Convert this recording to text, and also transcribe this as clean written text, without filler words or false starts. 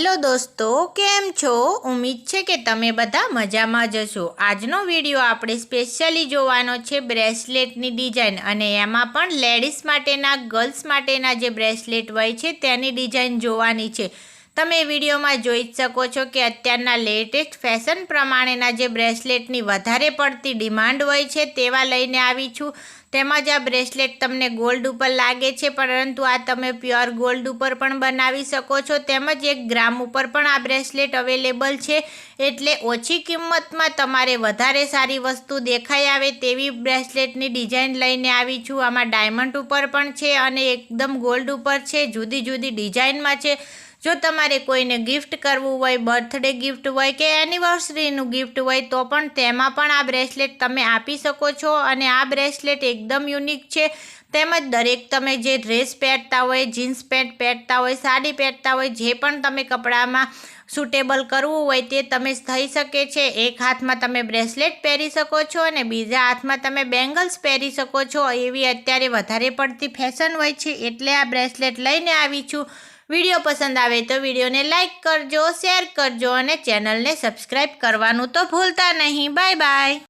Hello દોસ્તો, કેમ છો? ઉમ્મીદ છે કે તમે બધા મજામાં જ હશો। આજનો વિડીયો આપણે સ્પેશિયલી જોવાનો છે બ્રેસલેટની ડિઝાઇન, અને એમાં પણ લેડીઝ માટેના, ગર્લ્સ માટેના જે બ્રેસલેટ હોય છે તેની ડિઝાઇન જોવાની છે। તમે વિડીયોમાં જોઈ જ શકો છો કે અત્યારના લેટેસ્ટ ફેશન પ્રમાણેના જે બ્રેસલેટની વધારે પડતી ડિમાન્ડ હોય છે તેવા લઈને આવી છું। તેમજ આ બ્રેસલેટ તમને ગોલ્ડ ઉપર લાગે છે, પરંતુ આ તમે પ્યોર ગોલ્ડ ઉપર પણ બનાવી શકો છો। તેમજ 1 ગ્રામ ઉપર પણ આ બ્રેસલેટ અવેલેબલ છે, એટલે ઓછી કિંમતમાં તમારે વધારે સારી વસ્તુ દેખાઈ આવે તેવી બ્રેસલેટની ડિઝાઇન લઈને આવી છું। આમાં ડાયમંડ ઉપર પણ છે અને એકદમ ગોલ્ડ ઉપર છે, જુદી જુદી ડિઝાઇનમાં છે। જો તમારે કોઈને ગિફ્ટ કરવું હોય, બર્થડે ગિફ્ટ હોય કે એનિવર્સરીનું ગિફ્ટ હોય તો પણ તેમાં પણ આ બ્રેસલેટ તમે આપી શકો છો। અને આ બ્રેસલેટ એકદમ યુનિક છે। તેમજ દરેક તમે જે ડ્રેસ પહેરતા હોય, જીન્સ પેન્ટ પહેરતા હોય, સાડી પહેરતા હોય, જે પણ તમે કપડામાં સુટેબલ કરવું હોય તે તમે થઈ શકે છે। એક હાથમાં તમે બ્રેસલેટ પહેરી શકો છો અને બીજા હાથમાં તમે બેંગલ્સ પહેરી શકો છો। એવી અત્યારે વધારે પડતી ફેશન હોય છે, એટલે આ બ્રેસલેટ લઈને આવી છું। વિડીયો પસંદ આવે તો વિડીયોને લાઇક કરજો, શેર કરજો અને ચેનલને સબસ્ક્રાઈબ કરવાનું તો ભૂલતા નહીં। Bye bye.